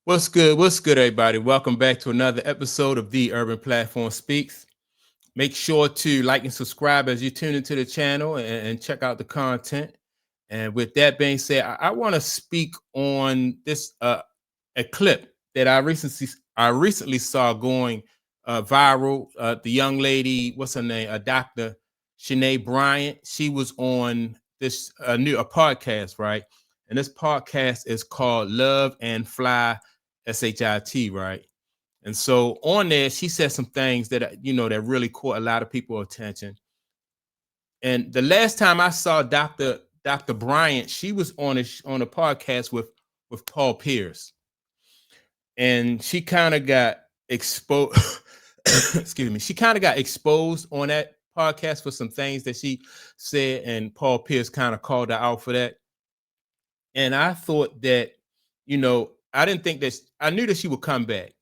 What's good? What's good, everybody? Welcome back to another episode of The Urban Platform Speaks. Make sure to like and subscribe as you tune into the channel and check out the content. And with that being said, I want to speak on this a clip that I recently saw going viral. The young lady, what's her name? Dr. Cheyenne Bryant. She was on this a podcast, right? And this podcast is called Love and Fly SHIT, right? And so on there, she said some things that that really caught a lot of people's attention. And the last time I saw Dr. Bryant, she was on a podcast with Paul Pierce, and she kind of got exposed. Excuse me. She kind of got exposed on that podcast for some things that she said, and Paul Pierce kind of called her out for that. And I thought that, I didn't think that I knew that she would come back,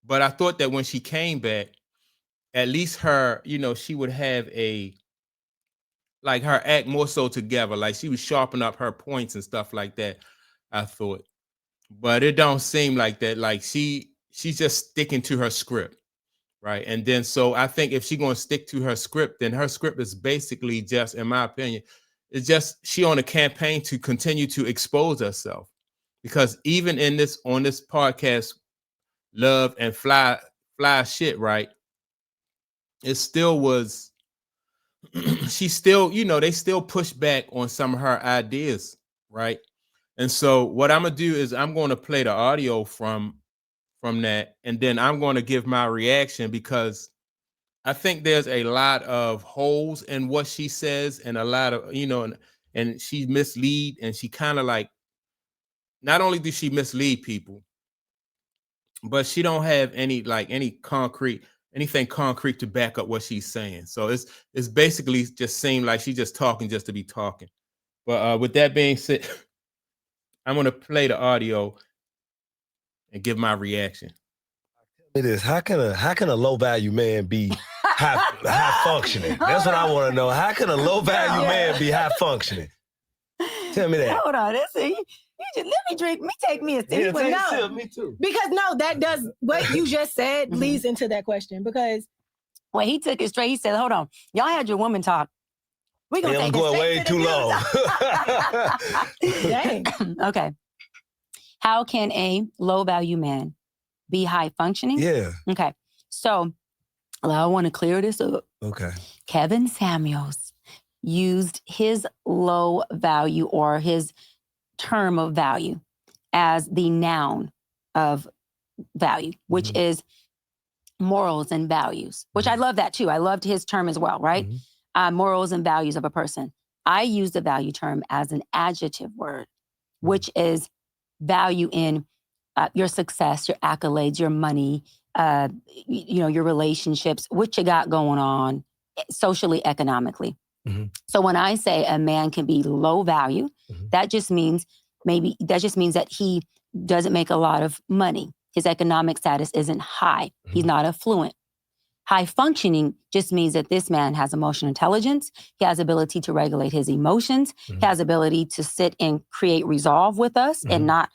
but I thought that when she came back, at least she would have her act more so together. Like she would sharpen up her points and stuff like that. I thought, but it don't seem like that. Like she's just sticking to her script, right? And then so I think if she's gonna stick to her script, then her script is basically just, in my opinion, it's just she on a campaign to continue to expose herself. Because even on this podcast, Love and Fly shit, right? It still was she still, they still push back on some of her ideas, right? And so what I'm gonna do is I'm gonna play the audio from that, and then I'm gonna give my reaction because I think there's a lot of holes in what she says, and a lot of, and she mislead, and she kind of like, not only does she mislead people, but she don't have anything concrete to back up what she's saying. So it's basically just seemed like she's just talking just to be talking. But with that being said, I'm gonna play the audio and give my reaction. It is. How can a low value man be high functioning? That's what I want to know. How can a low value man be high functioning? Tell me that. Hold on, that's it. You just let me drink. Me take me a sip. Yeah, But take a no, sip, me too. because no, that does what you just said leads into that question. Because when he took it straight, he said, "Hold on, y'all had your woman talk. We're gonna Yeah, I'm take going way it too long." Dang. Okay. How can a low value man be high functioning? Yeah. Okay. So I want to clear this up. Okay. Kevin Samuels used his low value or his term of value as the noun of value, which is morals and values, which I love that too. I loved his term as well, right? Morals and values of a person. I use the value term as an adjective word, which is value in your success, your accolades, your money, your relationships, what you got going on socially, economically. So when I say a man can be low value, that just means that he doesn't make a lot of money. His economic status isn't high. He's not affluent. High functioning just means that this man has emotional intelligence. He has ability to regulate his emotions. He has ability to sit and create resolve with us and not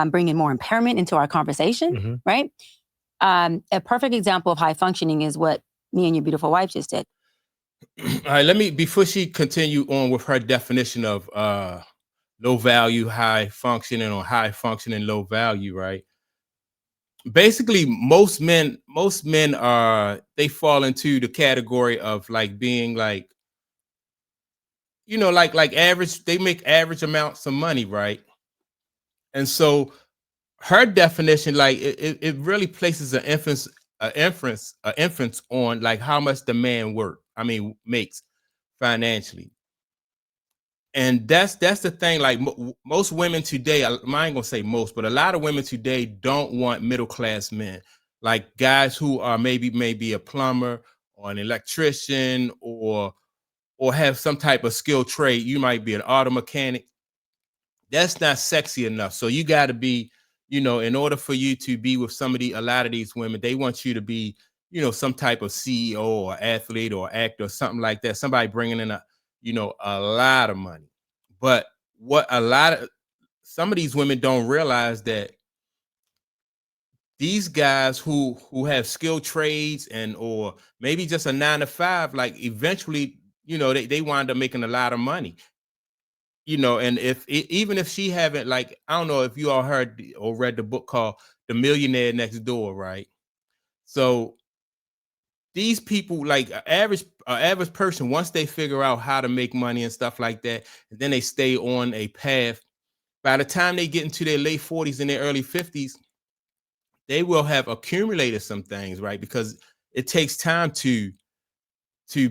bring in more impairment into our conversation, right? A perfect example of high functioning is what me and your beautiful wife just did. All right, before she continue on with her definition of low value, high functioning, or high functioning, low value, right? Basically, most men are, they fall into the category of like being like, like average, they make average amounts of money, right? And so her definition, like it really places an inference on like how much the man makes financially. And that's the thing. Like most women today, I ain't gonna say most, but a lot of women today don't want middle class men, like guys who are maybe a plumber or an electrician or have some type of skilled trade. You might be an auto mechanic. That's not sexy enough. So you got to be, in order for you to be with a lot of these women, they want you to be, some type of CEO or athlete or actor or something like that. Somebody bringing in a lot of money. But what some of these women don't realize that these guys who have skilled trades and or maybe just a 9 to 5, like eventually, they wind up making a lot of money. And even if she haven't, like, I don't know if you all heard or read the book called The Millionaire Next Door, right? So these people, like average person, once they figure out how to make money and stuff like that, and then they stay on a path, by the time they get into their late 40s and their early 50s, they will have accumulated some things, right? Because it takes time to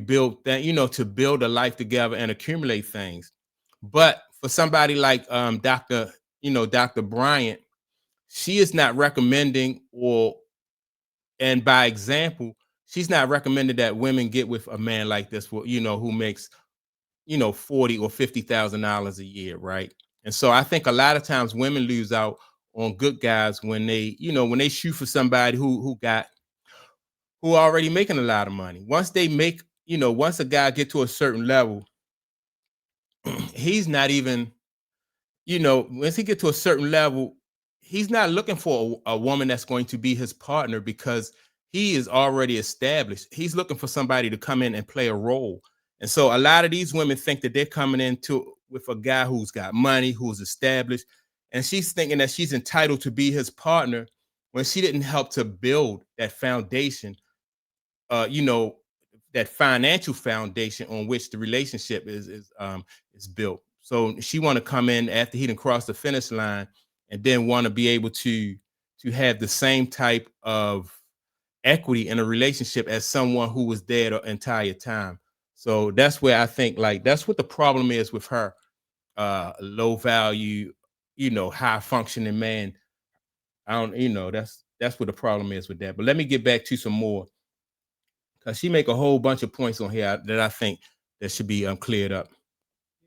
build that, to build a life together and accumulate things. But for somebody like Dr. Bryant, she is not recommending, and by example, she's not recommending that women get with a man like this, who makes, $40,000 or $50,000 a year, right? And so I think a lot of times women lose out on good guys when they shoot for somebody who already making a lot of money. Once they make, once a guy get to a certain level, he's not even, once he get to a certain level, he's not looking for a woman that's going to be his partner because he is already established. He's looking for somebody to come in and play a role. And so a lot of these women think that they're coming into with a guy who's got money, who's established, and she's thinking that she's entitled to be his partner when she didn't help to build that foundation, that financial foundation on which the relationship is built. So she want to come in after he done crossed the finish line and then want to be able to have the same type of equity in a relationship as someone who was there the entire time. So that's where I think, like, that's what the problem is with her. Low value, high functioning man. I don't, that's what the problem is with that. But let me get back to some more, because she make a whole bunch of points on here that I think that should be cleared up.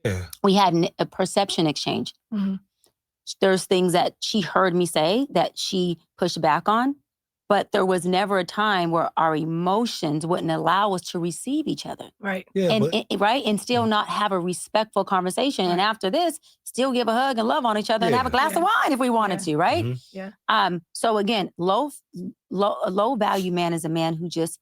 Yeah. We had a perception exchange. Mm-hmm. There's things that she heard me say that she pushed back on, but there was never a time where our emotions wouldn't allow us to receive each other. Right. Yeah, And still not have a respectful conversation. And after this, still give a hug and love on each other and have a glass of wine if we wanted to, right? Mm-hmm. Yeah. So again, a low value man is a man who just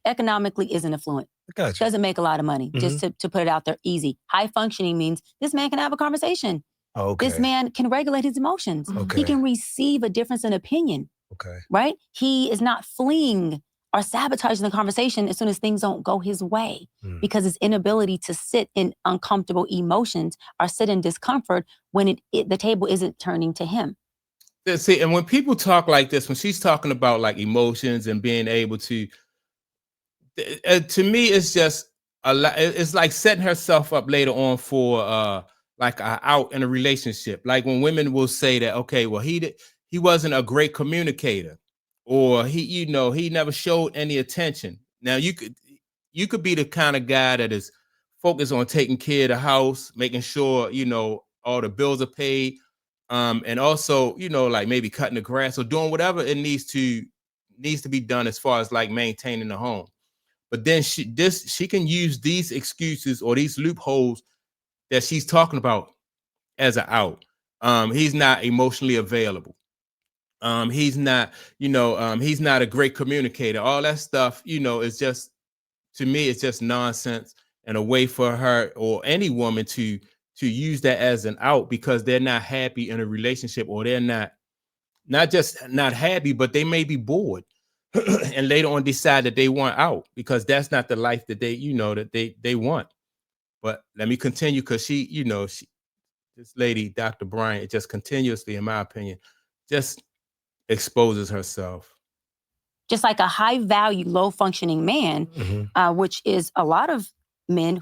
economically isn't affluent. Gotcha. Doesn't make a lot of money, just to put it out there easy. High functioning means this man can have a conversation. Okay. This man can regulate his emotions. Okay. He can receive a difference in opinion. Okay. Right? He is not fleeing or sabotaging the conversation as soon as things don't go his way, because his inability to sit in uncomfortable emotions or sit in discomfort when the table isn't turning to him. See, and when people talk like this, when she's talking about like emotions and being able to me, it's just a lot. It's like setting herself up later on for like out in a relationship. Like when women will say that, okay, well, he wasn't a great communicator, or he never showed any attention. Now you could be the kind of guy that is focused on taking care of the house, making sure all the bills are paid, and also like maybe cutting the grass or doing whatever it needs to be done as far as like maintaining the home. But then she can use these excuses or these loopholes that she's talking about as an out. He's not emotionally available. He's not, he's not a great communicator. All that stuff, is just, to me, it's just nonsense and a way for her or any woman to use that as an out because they're not happy in a relationship, or they're not just not happy, but they may be bored. And later on decide that they want out because that's not the life that they want. But let me continue, because this lady, Dr. Bryant, just continuously, in my opinion, just exposes herself. Just like a high value, low functioning man, which is a lot of many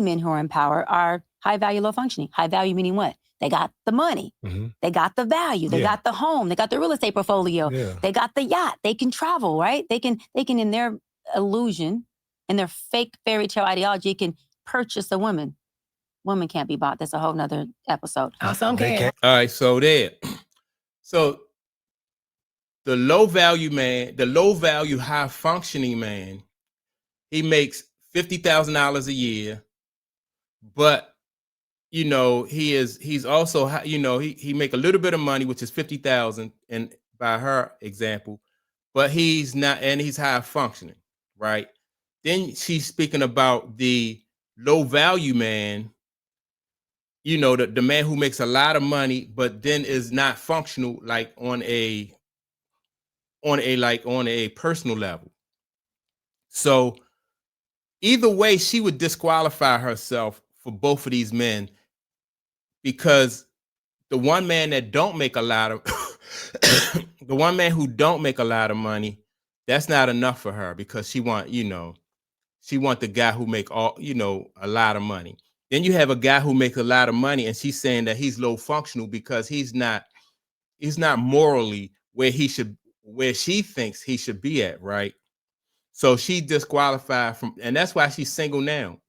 men who are in power are high value, low functioning. High value meaning what? They got the money. They got the value. They got the home. They got the real estate portfolio. They got the yacht. They can travel, right? They can in their illusion, in their fake fairy tale ideology, can purchase a woman. Woman can't be bought. That's a whole nother episode. Oh, some can. All right, so there. So the low value man, the low value, high functioning man, he makes $50,000 a year, but he's also, he make a little bit of money, which is 50,000, and by her example, but he's not, and he's high functioning, right? Then she's speaking about the low value man, you know, the man who makes a lot of money, but then is not functional, like on a personal level. So either way, she would disqualify herself for both of these men, because the one man that don't make a lot of the one man who don't make a lot of money, that's not enough for her, because she want the guy who make a lot of money. Then you have a guy who makes a lot of money, and she's saying that he's low functional because he's not morally where she thinks he should be at, right? So she disqualified from, and that's why she's single now.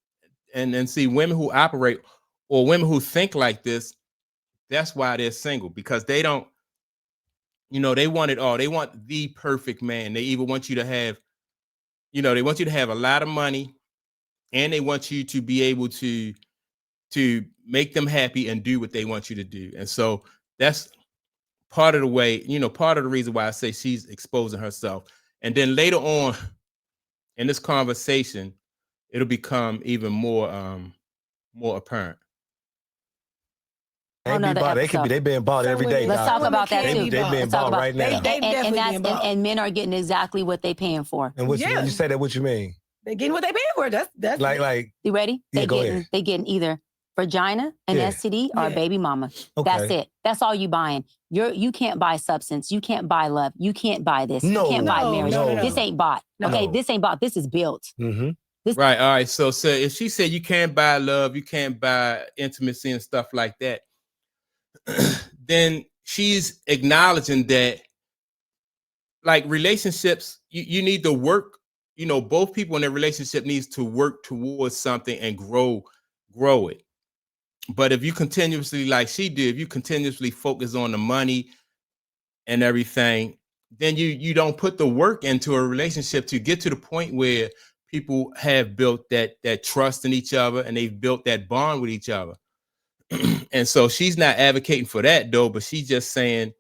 And see, women who operate, or women who think like this, that's why they're single, because they don't, they want it all. They want the perfect man. They either want you to have, they want you to have a lot of money, and they want you to be able to make them happy and do what they want you to do. And so that's part of the way, part of the reason why I say she's exposing herself. And then later on in this conversation, it'll become even more apparent. They being bought every day. Let's talk about that too. They being bought right now. And men are getting exactly what they paying for. And when you say that, what you mean? They getting what they paying for. That's like. You ready? Yeah, They getting either vagina, an STD, or a baby mama. Okay. That's it. That's all you buying. You can't buy substance. You can't buy love. You can't buy this. You can't buy marriage. No. This ain't bought. Okay, this ain't bought. This is built. Mm-hmm. Right. All right. So if she said you can't buy love, you can't buy intimacy and stuff like that, then she's acknowledging that, like, relationships, you need to work. Both people in their relationship needs to work towards something and grow it. But if you continuously, like she did, if you continuously focus on the money and everything, then you don't put the work into a relationship to get to the point where people have built that trust in each other, and they've built that bond with each other. And so she's not advocating for that, though, but she's just saying,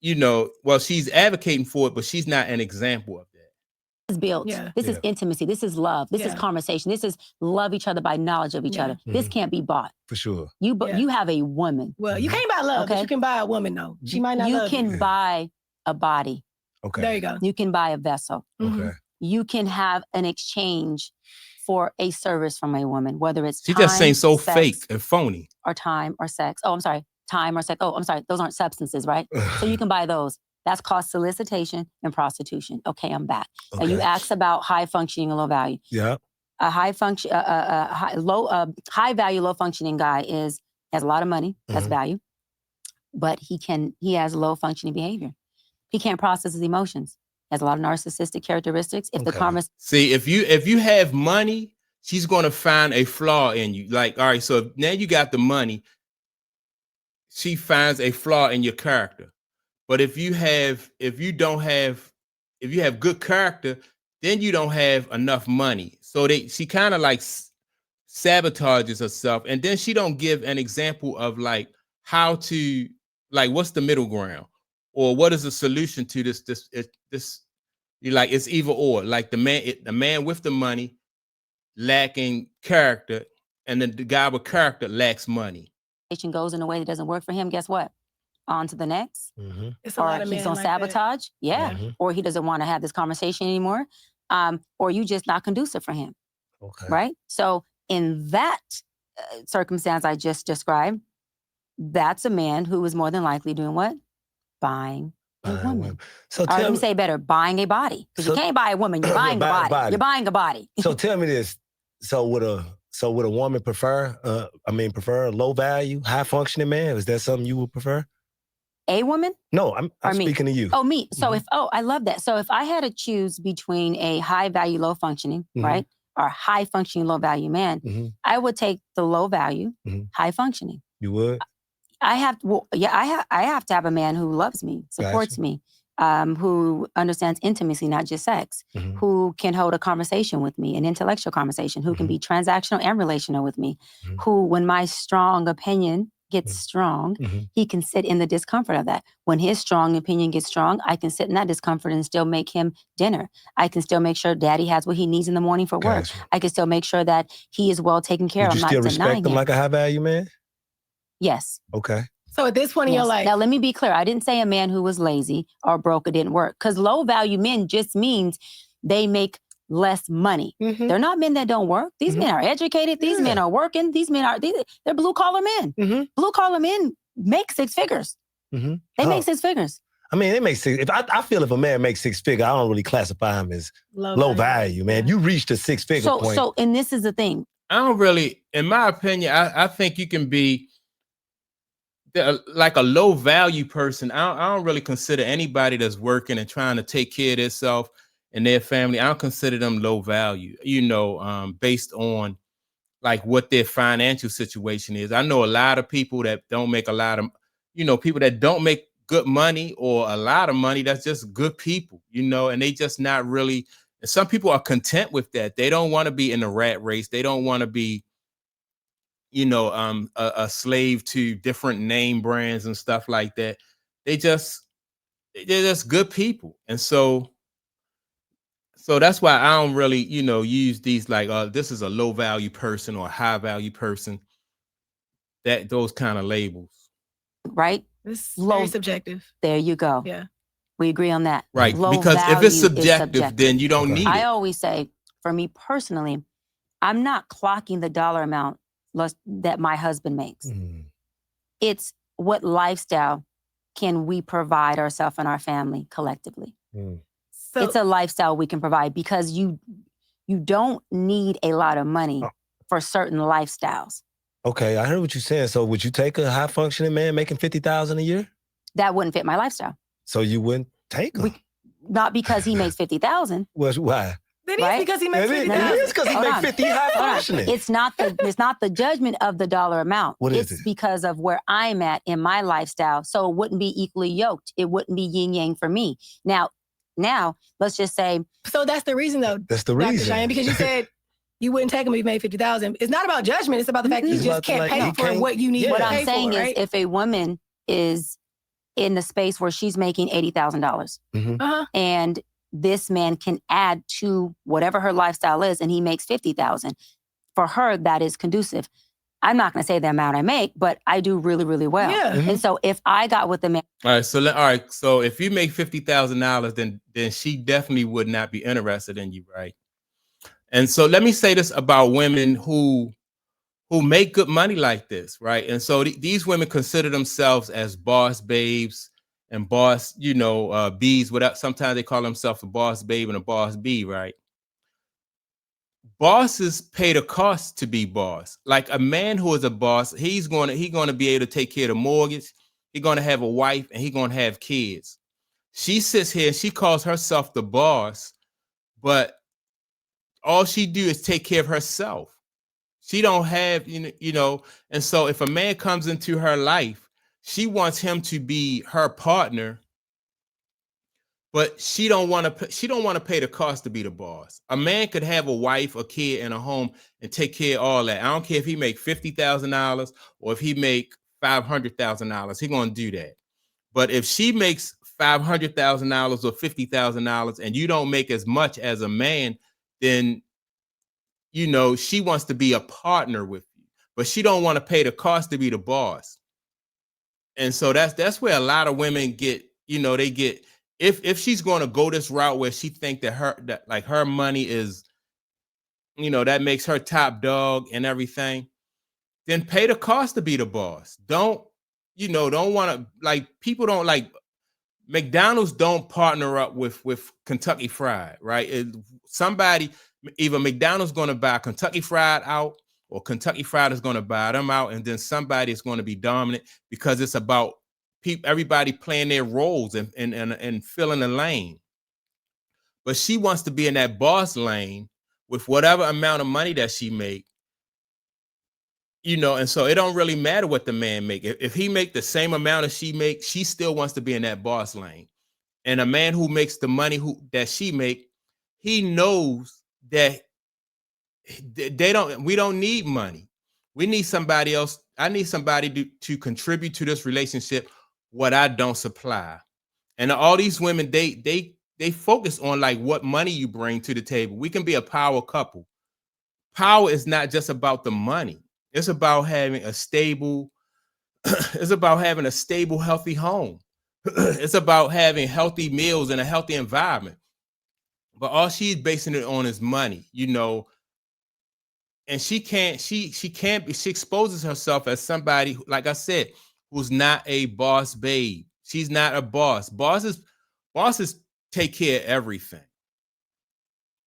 she's advocating for it, but she's not an example of that. Is built. Yeah. This is intimacy. This is love. This is conversation. This is love each other by knowledge of each other. Mm-hmm. This can't be bought. For sure. You have a woman. Well, you can't buy love, but you can buy a woman, though. She might not love you. You can buy a body. Okay. There you go. You can buy a vessel. Okay. You can have an exchange for a service from a woman, whether it's she just saying so fake and phony. Or time or sex. Oh, I'm sorry. Time or sex. Oh, I'm sorry. Those aren't substances, right? So you can buy those. That's called solicitation and prostitution. Okay, I'm back. Okay. And you asked about high functioning and low value. Yeah. A high value, low functioning guy has a lot of money. That's value, but he has low functioning behavior. He can't process his emotions. He has a lot of narcissistic characteristics. See, if you have money, she's going to find a flaw in you. Like, all right, so now you got the money. She finds a flaw in your character. But if you have good character, then you don't have enough money. So she kind of like sabotages herself, and then she don't give an example of like how to, like, what's the middle ground, or what is the solution to this. You like, it's either or. Like the man with the money lacking character, and then the guy with character lacks money. Goes in a way that doesn't work for him. Guess what? On to the next. Mm-hmm. It's a lot of he's on like sabotage. That. Yeah. Mm-hmm. Or he doesn't want to have this conversation anymore. Or you just not conducive for him. Okay. Right? So in that circumstance I just described, that's a man who is more than likely doing what? Buying a woman. So let me say better, buying a body. Because you can't buy a woman, you're buying a body. You're buying a body. So tell me this. So would a woman prefer a low value, high functioning man? Is that something you would prefer? A woman? No, I'm speaking to you. Oh, me. So I love that. So if I had to choose between a high value, low functioning, right? Or high functioning, low value man, I would take the low value, high functioning. You would? I have to have a man who loves me, supports me, who understands intimacy, not just sex, who can hold a conversation with me, an intellectual conversation, who can be transactional and relational with me, who, when my strong opinion gets strong, he can sit in the discomfort of that. When his strong opinion gets strong, I can sit in that discomfort and still make him dinner. I can still make sure daddy has what he needs in the morning for work. Gotcha. I can still make sure that he is well taken care of. Would you still respect him like a high value man? Yes. Okay. So at this point in your life. Now, let me be clear. I didn't say a man who was lazy or broke or didn't work, because low value men just means they make less money. They're not men that don't work. These men are educated. These men are working. These men they're blue collar men. Blue collar men make six figures. They make six figures. I mean, they make six. I feel if a man makes six figure, I don't really classify him as low value, man. You reached a six figure point. So, and this is the thing. I don't really, in my opinion, I think you can be like a low value person. I don't really consider anybody that's working and trying to take care of themselves and their family. I don't consider them low value, based on like what their financial situation is. I know a lot of people that don't make a lot of, people that don't make good money or a lot of money. That's just good people, and they just not really. And some people are content with that. They don't want to be in the rat race. They don't want to be, a slave to different name brands and stuff like that. They're just good people. And so that's why I don't really, use these like, this is a low value person or a high value person, those kind of labels. Right? It's very subjective. There you go. Yeah. We agree on that. Right. Because if it's subjective, then you don't need it. I always say, for me personally, I'm not clocking the dollar amount that my husband makes. It's what lifestyle can we provide ourselves and our family collectively. So it's a lifestyle we can provide, because you don't need a lot of money for certain lifestyles. Okay, I heard what you're saying. So would you take a high functioning man making $50,000 a year? That wouldn't fit my lifestyle. So you wouldn't take him? Not because he makes $50,000. Well, why? Then it's because he makes $50,000. It is because he makes 50 high functioning. It's not the judgment of the dollar amount. What is it? It's because of where I'm at in my lifestyle. So it wouldn't be equally yoked. It wouldn't be yin yang for me. Now, let's just say. So that's the reason, though. That's the reason. Cheyenne, because you said you wouldn't take him if he made $50,000. It's not about judgment. It's about the fact that you just can't pay for what you need. What I'm saying is, if a woman is in the space where she's making $80,000, and this man can add to whatever her lifestyle is, and he makes $50,000, for her that is conducive. I'm not going to say the amount I make, but I do really, really well. Yeah. And so if I got with the man. All right. So if you make $50,000, then she definitely would not be interested in you, right? And so let me say this about women who make good money like this, right? And so these women consider themselves as boss babes and boss, bees. Sometimes they call themselves a boss babe and a boss bee, right? Bosses pay the cost to be boss. Like a man who is a boss, he's going to be able to take care of the mortgage. He's going to have a wife and he's going to have kids. She sits here and she calls herself the boss, but all she do is take care of herself. She don't have, and so if a man comes into her life, she wants him to be her partner, but she don't want to pay the cost to be the boss. A man could have a wife, a kid, and a home and take care of all that. I don't care if he make $50,000 or if he make $500,000, he's going to do that. But if she makes $500,000 or $50,000 and you don't make as much as a man, then she wants to be a partner with you, but she don't want to pay the cost to be the boss. And so that's where a lot of women get, they get, if she's going to go this route where she think that her money is, that makes her top dog and everything, then pay the cost to be the boss. Don't want to, like, people don't like, McDonald's don't partner up with Kentucky Fried, right? Either McDonald's going to buy Kentucky Fried out, or Kentucky Fried is going to buy them out, and then somebody is going to be dominant, because it's about everybody playing their roles and filling the lane. But she wants to be in that boss lane with whatever amount of money that she make, and so it don't really matter what the man make. If he make the same amount as she make, she still wants to be in that boss lane. And a man who makes the money that she make, he knows that we don't need money. We need somebody else. I need somebody to contribute to this relationship what I don't supply. And all these women, they focus on like what money you bring to the table. We can be a power couple. Power is not just about the money. It's about having a stable, it's about having a stable, healthy home. It's about having healthy meals and a healthy environment. But all she's basing it on is money, you know. And she exposes herself as somebody, like I said, who's not a boss babe. She's not a boss. Bosses take care of everything.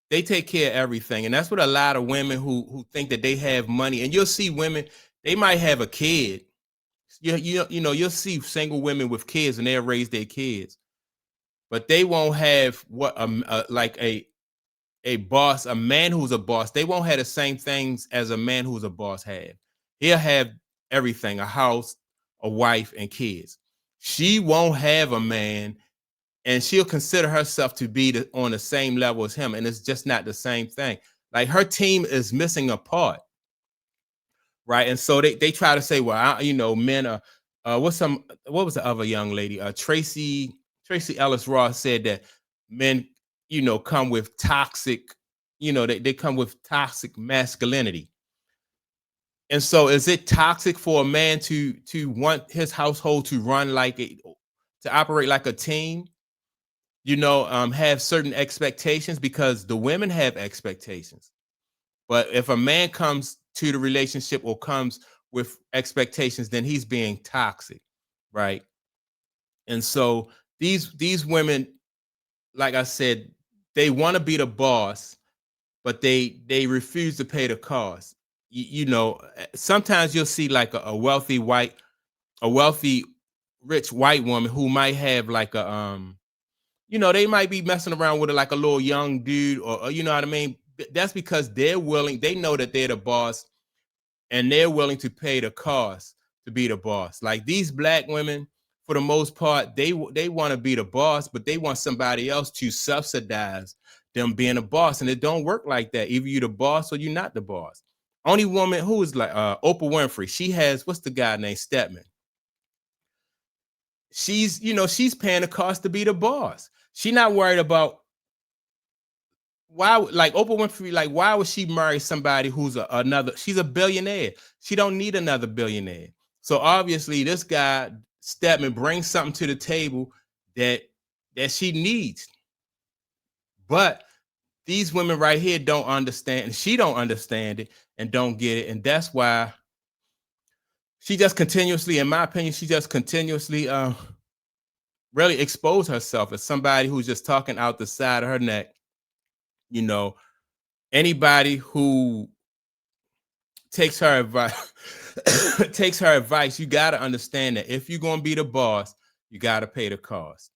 They take care of everything. And that's what a lot of women who think that they have money, and you'll see women, they might have a kid. You know, you'll see single women with kids and they'll raise their kids, but they won't have what like a boss, a man who's a boss. They won't have the same things as a man who's a boss have. He'll have everything: a house, a wife, and kids. She won't have a man, and she'll consider herself to be on the same level as him, and it's just not the same thing. Like, her team is missing a part, right? And so they try to say, well, you know, men are what was the other young lady? Tracy Ellis Ross said that men, you know, come with toxic, you know, they come with toxic masculinity. And so is it toxic for a man to want his household to run like to operate like a team? You know, have certain expectations, because the women have expectations. But if a man comes to the relationship or comes with expectations, then he's being toxic, right? And so these women, like I said, they want to be the boss, but they refuse to pay the cost. You know, sometimes you'll see like a wealthy rich white woman who might have like a you know, they might be messing around with like a little young dude, or you know what I mean? That's because they're willing, they know that they're the boss, and they're willing to pay the cost to be the boss. Like, these black women, for the most part, they want to be the boss, but they want somebody else to subsidize them being a boss. And it don't work like that. Either you're the boss or you're not the boss. Only woman who is like Oprah Winfrey, she has, what's the guy named Stedman? She's, you know, she's paying the cost to be the boss. She's not worried about why, like Oprah Winfrey, like, why would she marry somebody who's she's a billionaire. She don't need another billionaire. So obviously this guy Stedman brings something to the table that she needs. But these women right here don't understand, and she don't understand it and don't get it. And that's why she just continuously, in my opinion, she just continuously really expose herself as somebody who's just talking out the side of her neck. You know, anybody who takes her advice, you got to understand that if you're going to be the boss, you got to pay the cost,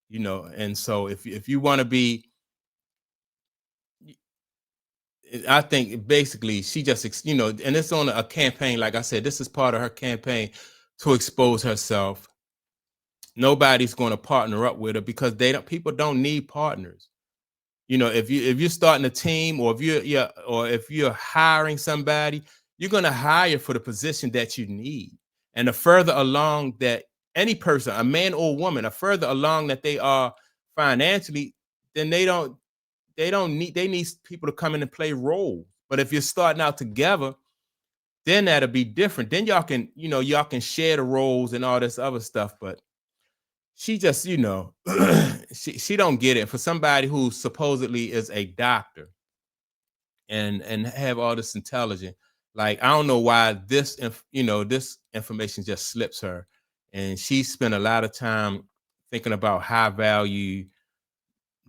you know. And so if you want to be, I think basically she just, you know, and it's on a campaign. Like I said, this is part of her campaign to expose herself. Nobody's going to partner up with her because people don't need partners. You know, if you're starting a team, or if you're hiring somebody, you're going to hire for the position that you need. And the further along that any person, a man or woman, the further along that they are financially, then they need people to come in and play roles. But if you're starting out together, then that'll be different. Then y'all can share the roles and all this other stuff. But she just, you know, she don't get it. For somebody who supposedly is a doctor and have all this intelligence, like, I don't know why this information just slips her. And she spent a lot of time thinking about high value,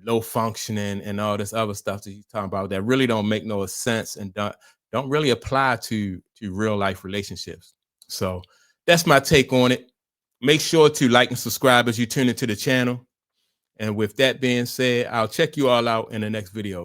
low functioning, and all this other stuff that you're talking about that really don't make no sense and don't really apply to real life relationships. So that's my take on it. Make sure to like and subscribe as you tune into the channel. And with that being said, I'll check you all out in the next video.